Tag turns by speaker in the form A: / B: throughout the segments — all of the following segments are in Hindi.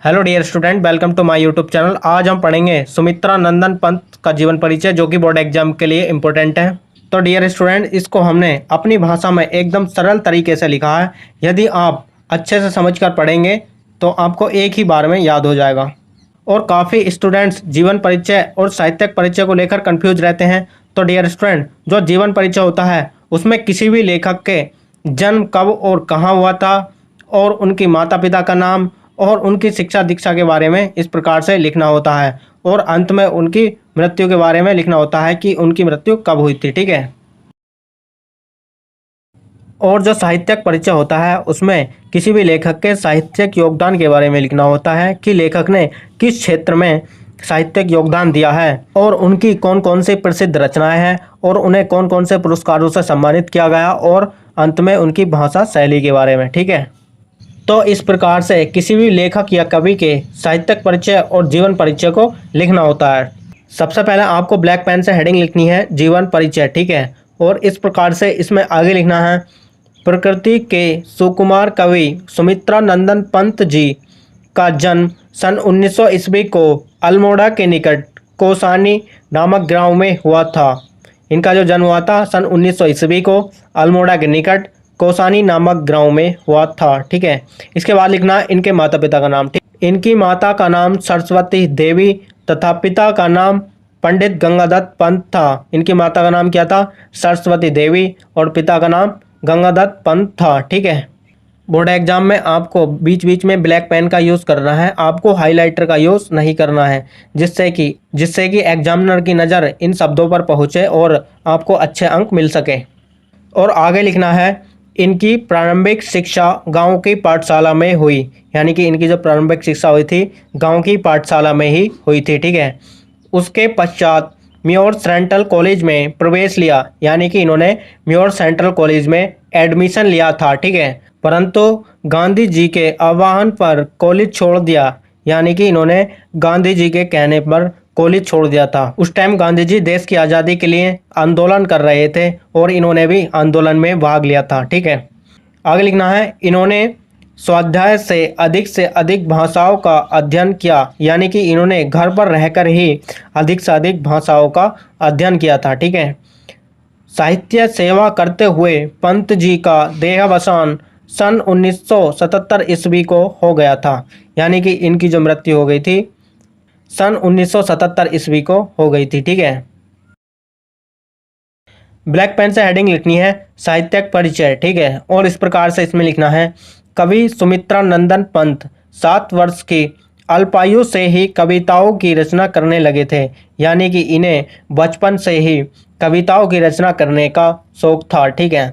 A: Hello dear student, welcome to my YouTube channel. आज हम पढ़ेंगे सुमित्रा नंदन पंत का जीवन परिचय, जो कि बोर्ड एग्जाम के लिए इम्पोर्टेंट है। तो डियर स्टूडेंट, इसको हमने अपनी भाषा में एकदम सरल तरीके से लिखा है। यदि आप अच्छे से समझकर पढ़ेंगे तो आपको एक ही बार में याद हो जाएगा। और काफ़ी स्टूडेंट्स जीवन परिचय और साहित्यिक परिचय को लेकर कंफ्यूज रहते हैं। तो डियर स्टूडेंट, जो जीवन परिचय होता है उसमें किसी भी लेखक के जन्म कब और कहाँ हुआ था, और उनकी माता पिता का नाम और उनकी शिक्षा दीक्षा के बारे में इस प्रकार से लिखना होता है। और अंत में उनकी मृत्यु के बारे में लिखना होता है कि उनकी मृत्यु कब हुई थी। ठीक है। और जो साहित्यिक परिचय होता है उसमें किसी भी लेखक के साहित्यिक योगदान के बारे में लिखना होता है कि लेखक ने किस क्षेत्र में साहित्यिक योगदान दिया है, और उनकी कौन कौन सी प्रसिद्ध रचनाएं हैं, और उन्हें कौन कौन से पुरस्कारों से सम्मानित किया गया, और अंत में उनकी भाषा शैली के बारे में। ठीक है। तो इस प्रकार से किसी भी लेखक या कवि के साहित्यिक परिचय और जीवन परिचय को लिखना होता है। सबसे पहले आपको ब्लैक पेन से हेडिंग लिखनी है जीवन परिचय। ठीक है। और इस प्रकार से इसमें आगे लिखना है, प्रकृति के सुकुमार कवि सुमित्रा नंदन पंत जी का जन्म सन 1900 ईस्वी को अल्मोड़ा के निकट कोसानी नामक गांव में हुआ था। इनका जो जन्म हुआ था सन 1900 ईस्वी को अल्मोड़ा के निकट कोसानी नामक गांव में हुआ था। ठीक है। इसके बाद लिखना है इनके माता पिता का नाम। ठीक। इनकी माता का नाम सरस्वती देवी तथा पिता का नाम पंडित गंगादत्त पंत था। इनकी माता का नाम क्या था? सरस्वती देवी, और पिता का नाम गंगादत्त पंत था। ठीक है। बोर्ड एग्जाम में आपको बीच बीच में ब्लैक पेन का यूज़ करना है, आपको हाइलाइटर का यूज़ नहीं करना है, जिससे कि एग्जामिनर की नज़र इन शब्दों पर पहुँचे और आपको अच्छे अंक मिल सके। और आगे लिखना है, इनकी प्रारंभिक शिक्षा गांव की पाठशाला में हुई। यानी कि इनकी जो प्रारंभिक शिक्षा हुई थी गांव की पाठशाला में ही हुई थी। ठीक है। उसके पश्चात म्योर सेंट्रल कॉलेज में प्रवेश लिया। यानी कि इन्होंने म्योर सेंट्रल कॉलेज में एडमिशन लिया था। ठीक है। परंतु गांधी जी के आह्वान पर कॉलेज छोड़ दिया। यानी कि इन्होंने गांधी जी के कहने पर कॉलेज छोड़ दिया था। उस टाइम गांधी जी देश की आज़ादी के लिए आंदोलन कर रहे थे और इन्होंने भी आंदोलन में भाग लिया था। ठीक है। आगे लिखना है, इन्होंने स्वाध्याय से अधिक भाषाओं का अध्ययन किया। यानी कि इन्होंने घर पर रहकर ही अधिक से अधिक भाषाओं का अध्ययन किया था। ठीक है। साहित्य सेवा करते हुए पंत जी का देहावसान सन 1977 ईस्वी को हो गया था। यानी कि इनकी जो मृत्यु हो गई थी सन 1977 ईस्वी को हो गई थी। ठीक है। ब्लैक पेन से हेडिंग लिखनी है साहित्यिक परिचय। ठीक है। और इस प्रकार से इसमें लिखना है, कवि सुमित्रा नंदन पंत 7 वर्ष की अल्पायु से ही कविताओं की रचना करने लगे थे। यानी कि इन्हें बचपन से ही कविताओं की रचना करने का शौक था। ठीक है।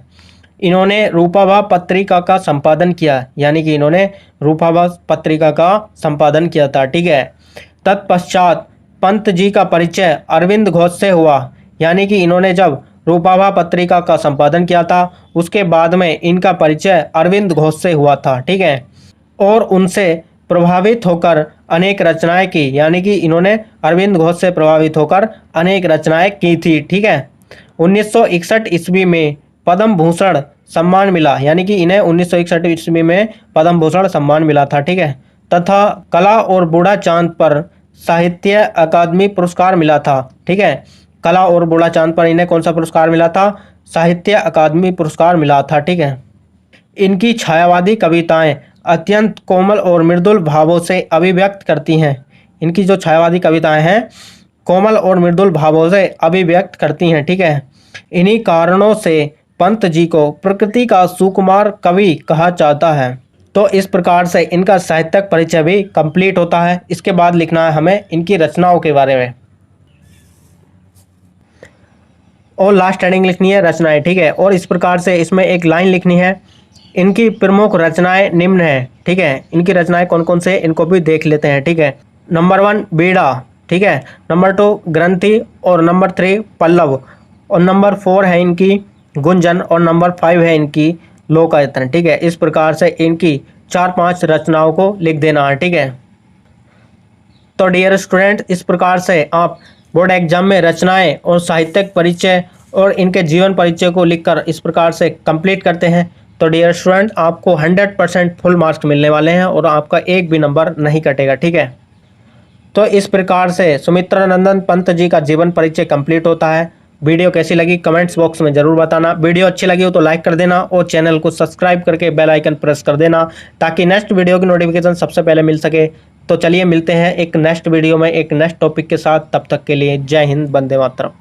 A: इन्होंने रूपाभा पत्रिका का संपादन किया। यानी कि इन्होंने रूपाभा पत्रिका का संपादन किया था। ठीक है। तत्पश्चात पंत जी का परिचय अरविंद घोष से हुआ। यानी कि इन्होंने जब रूपाभा पत्रिका का संपादन किया था उसके बाद में इनका परिचय अरविंद घोष से हुआ था। ठीक है। और उनसे प्रभावित होकर अनेक रचनाएं की। यानी कि इन्होंने अरविंद घोष से प्रभावित होकर अनेक रचनाएं की थी। ठीक है। 1961 ईस्वी में पद्म भूषण सम्मान मिला। यानी कि इन्हें 1961 ईस्वी में पद्म भूषण सम्मान मिला था। ठीक है। तथा कला और बूढ़ा चांद पर साहित्य अकादमी पुरस्कार मिला था। ठीक है। कला और बूढ़ा चांद पर इन्हें कौन सा पुरस्कार मिला था? साहित्य अकादमी पुरस्कार मिला था। ठीक है। इनकी छायावादी कविताएं अत्यंत कोमल और मृदुल भावों से अभिव्यक्त करती हैं। इनकी जो छायावादी कविताएं हैं कोमल और मृदुल भावों से अभिव्यक्त करती हैं। ठीक है। इन्हीं कारणों से पंत जी को प्रकृति का सुकुमार कवि कहा जाता है। तो इस प्रकार से इनका साहित्यिक परिचय भी कंप्लीट होता है। इसके बाद लिखना है हमें इनकी रचनाओं के बारे में, और लास्ट हेडिंग लिखनी है रचनाएं। ठीक है। और इस प्रकार से इसमें एक लाइन लिखनी है, इनकी प्रमुख रचनाएं निम्न हैं। ठीक है। इनकी रचनाएं कौन कौन से इनको भी देख लेते हैं। ठीक है। नंबर 1 बीड़ा। ठीक है। नंबर 2 ग्रंथि, और नंबर 3 पल्लव, और नंबर 4 है इनकी गुंजन, और नंबर 5 है इनकी लोकायतन। ठीक है। इस प्रकार से इनकी 4-5 रचनाओं को लिख देना है। ठीक है। तो डियर स्टूडेंट, इस प्रकार से आप बोर्ड एग्जाम में रचनाएं और साहित्यिक परिचय और इनके जीवन परिचय को लिखकर इस प्रकार से कंप्लीट करते हैं। तो डियर स्टूडेंट, आपको 100% फुल मार्क्स मिलने वाले हैं और आपका एक भी नंबर नहीं कटेगा, ठीक है। तो इस प्रकार से सुमित्रा नंदन पंत जी का जीवन परिचय कंप्लीट होता है। वीडियो कैसी लगी कमेंट्स बॉक्स में ज़रूर बताना। वीडियो अच्छी लगी हो तो लाइक कर देना और चैनल को सब्सक्राइब करके बेल आइकन प्रेस कर देना ताकि नेक्स्ट वीडियो की नोटिफिकेशन सबसे पहले मिल सके। तो चलिए मिलते हैं एक नेक्स्ट वीडियो में एक नेक्स्ट टॉपिक के साथ। तब तक के लिए जय हिंद, वंदे मातरम।